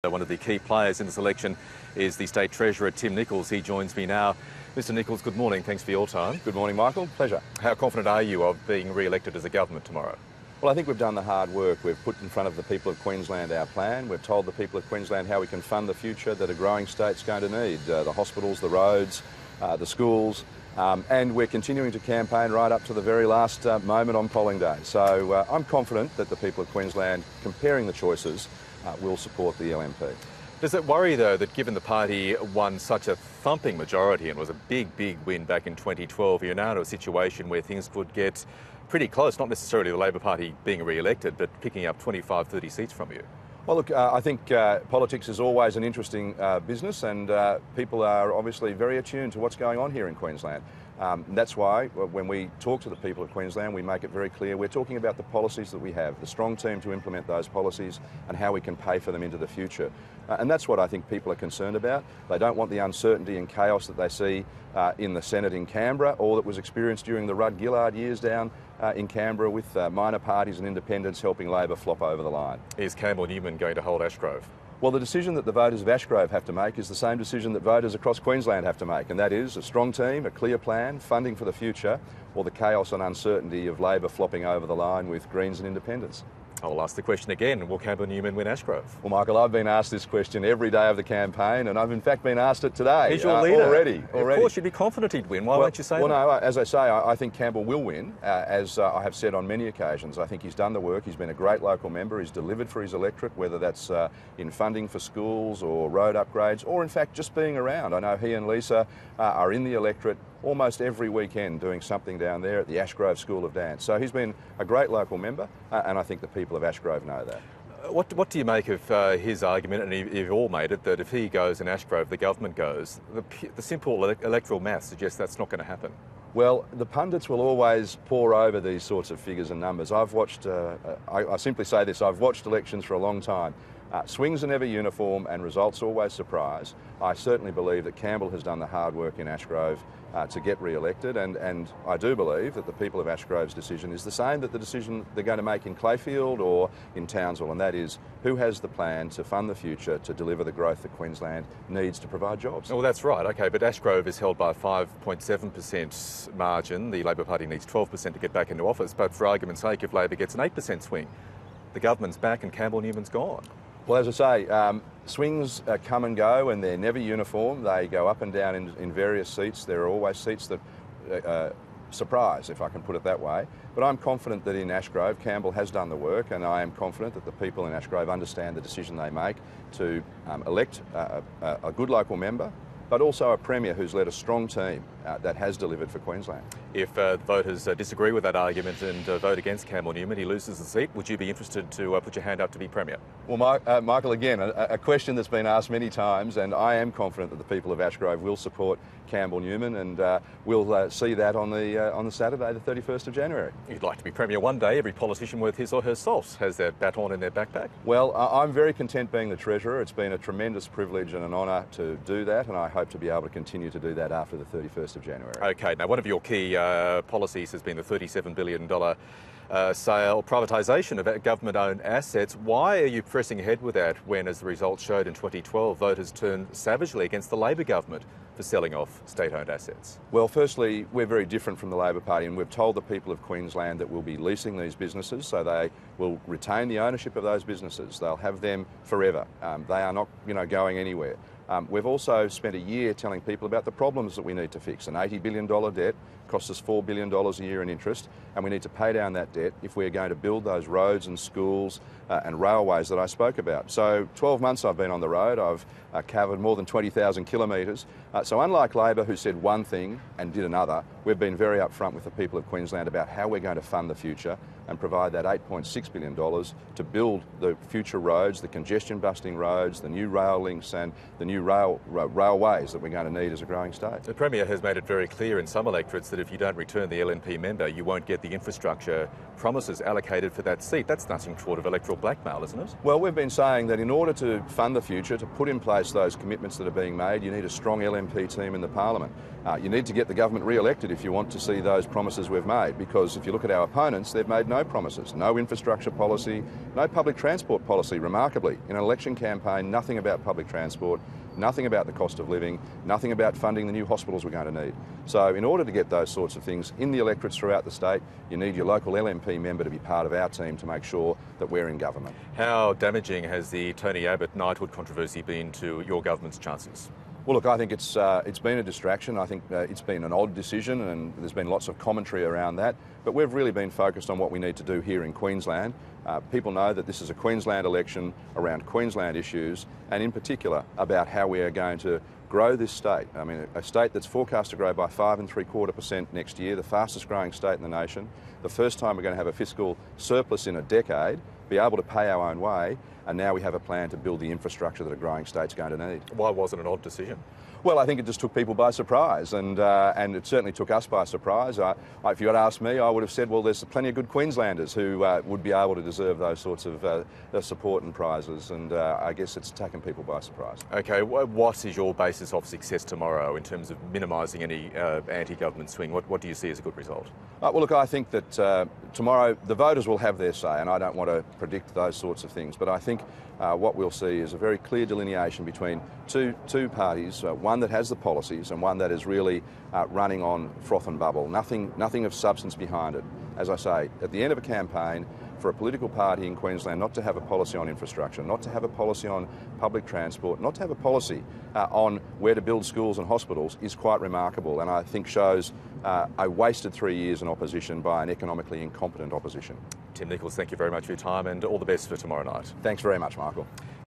One of the key players in this election is the State Treasurer Tim Nicholls. He joins me now. Mr Nicholls, good morning. Thanks for your time. Good morning, Michael. Pleasure. How confident are you of being re-elected as a government tomorrow? Well, I think we've done the hard work. We've put in front of the people of Queensland our plan. We've told the people of Queensland how we can fund the future that a growing state's going to need. The hospitals, the roads, the schools, and we're continuing to campaign right up to the very last moment on polling day. So I'm confident that the people of Queensland, comparing the choices, will support the LNP. Does it worry, though, that given the party won such a thumping majority and was a big win back in 2012, you're now in a situation where things could get pretty close, not necessarily the Labor Party being re-elected, but picking up 25, 30 seats from you? Well, look, I think politics is always an interesting business, and people are obviously very attuned to what's going on here in Queensland. That's why when we talk to the people of Queensland, we make it very clear we're talking about the policies that we have, the strong team to implement those policies and how we can pay for them into the future. And that's what I think people are concerned about. They don't want the uncertainty and chaos that they see in the Senate in Canberra, or that was experienced during the Rudd-Gillard years down in Canberra with minor parties and independents helping Labor flop over the line. Is Campbell Newman going to hold Ashgrove? Well, the decision that the voters of Ashgrove have to make is the same decision that voters across Queensland have to make, and that is a strong team, a clear plan, funding for the future, or the chaos and uncertainty of Labor flopping over the line with Greens and independents. I'll ask the question again. Will Campbell Newman win Ashgrove? Well, Michael, I've been asked this question every day of the campaign, and I've in fact been asked it today. He's your leader. Already. Of course, you'd be confident he'd win. Why won't you say that? Well, no, as I say, I think Campbell will win, as I have said on many occasions. I think he's done the work. He's been a great local member. He's delivered for his electorate, whether that's in funding for schools or road upgrades, or in fact just being around. I know he and Lisa are in the electorate almost every weekend doing something down there at the Ashgrove School of Dance. So he's been a great local member, and I think the people of Ashgrove know that. What do you make of his argument, and you've all made it, that if he goes and Ashgrove, the government goes? The simple electoral math suggests that's not going to happen. Well, the pundits will always pore over these sorts of figures and numbers. I've watched, I simply say this, I've watched elections for a long time. Swings are never uniform and results always surprise. I certainly believe that Campbell has done the hard work in Ashgrove to get re-elected, and I do believe that the people of Ashgrove's decision is the same that the decision they're going to make in Clayfield or in Townsville, and that is who has the plan to fund the future to deliver the growth that Queensland needs to provide jobs. Well, that's right, okay, but Ashgrove is held by a 5.7% margin. The Labor Party needs 12% to get back into office, but for argument's sake, if Labor gets an 8% swing, the government's back and Campbell Newman's gone. Well, as I say, swings come and go, and they're never uniform. They go up and down in various seats. There are always seats that surprise, if I can put it that way. But I'm confident that in Ashgrove, Campbell has done the work, and I am confident that the people in Ashgrove understand the decision they make to elect a good local member, but also a Premier who's led a strong team that has delivered for Queensland. If voters disagree with that argument and vote against Campbell Newman, he loses the seat, would you be interested to put your hand up to be Premier? Well, Michael, again, a question that's been asked many times, and I am confident that the people of Ashgrove will support Campbell Newman, and we'll see that on the Saturday, the 31st of January. You'd like to be Premier one day. Every politician worth his or her salt has their baton in their backpack. Well, I'm very content being the Treasurer. It's been a tremendous privilege and an honour to do that, and I hope to be able to continue to do that after the 31st of January. Okay, now one of your key policies has been the $37 billion sale, privatisation of government-owned assets. Why are you pressing ahead with that when, as the results showed in 2012, voters turned savagely against the Labor government for selling off state-owned assets? Well, firstly, we're very different from the Labor Party, and we've told the people of Queensland that we'll be leasing these businesses, so they will retain the ownership of those businesses. They'll have them forever. They are not, going anywhere. We've also spent a year telling people about the problems that we need to fix. An $80 billion debt costs us $4 billion a year in interest, and we need to pay down that debt if we're going to build those roads and schools and railways that I spoke about. So 12 months I've been on the road. I've covered more than 20,000 kilometres. So unlike Labor, who said one thing and did another, we've been very upfront with the people of Queensland about how we're going to fund the future and provide that $8.6 billion to build the future roads, the congestion-busting roads, the new rail links and the new railways that we're going to need as a growing state. The Premier has made it very clear in some electorates that if you don't return the LNP member, you won't get the infrastructure promises allocated for that seat. That's nothing short of electoral blackmail, isn't it? Well, we've been saying that in order to fund the future, to put in place those commitments that are being made, you need a strong LNP team in the Parliament. You need to get the government re-elected if you want to see those promises we've made, because if you look at our opponents, they've made no no promises, no infrastructure policy, no public transport policy, remarkably. In an election campaign, nothing about public transport, nothing about the cost of living, nothing about funding the new hospitals we're going to need. So in order to get those sorts of things in the electorates throughout the state, you need your local LNP member to be part of our team to make sure that we're in government. How damaging has the Tony Abbott knighthood controversy been to your government's chances? Well, look, I think it's been a distraction. I think it's been an odd decision, and there's been lots of commentary around that. But we've really been focused on what we need to do here in Queensland. People know that this is a Queensland election around Queensland issues, and in particular about how we are going to grow this state. I mean, a state that's forecast to grow by 5.75% next year, the fastest growing state in the nation, the first time we're going to have a fiscal surplus in a decade, be able to pay our own way, and now we have a plan to build the infrastructure that a growing state's going to need. Why was it an odd decision? Well, I think it just took people by surprise, and it certainly took us by surprise. If you had asked me, I would have said, well, there's plenty of good Queenslanders who would be able to deserve those sorts of support and prizes, and I guess it's taken people by surprise. Okay, what is your basis of success tomorrow in terms of minimising any anti-government swing? What do you see as a good result? Well, look, I think that tomorrow the voters will have their say, and I don't want to predict those sorts of things, but I think what we'll see is a very clear delineation between two parties, one that has the policies and one that is really running on froth and bubble, nothing of substance behind it. As I say, at the end of a campaign, for a political party in Queensland not to have a policy on infrastructure, not to have a policy on public transport, not to have a policy on where to build schools and hospitals is quite remarkable, and I think shows a wasted 3 years in opposition by an economically incompetent opposition. Tim Nicholls, thank you very much for your time and all the best for tomorrow night. Thanks very much, Michael.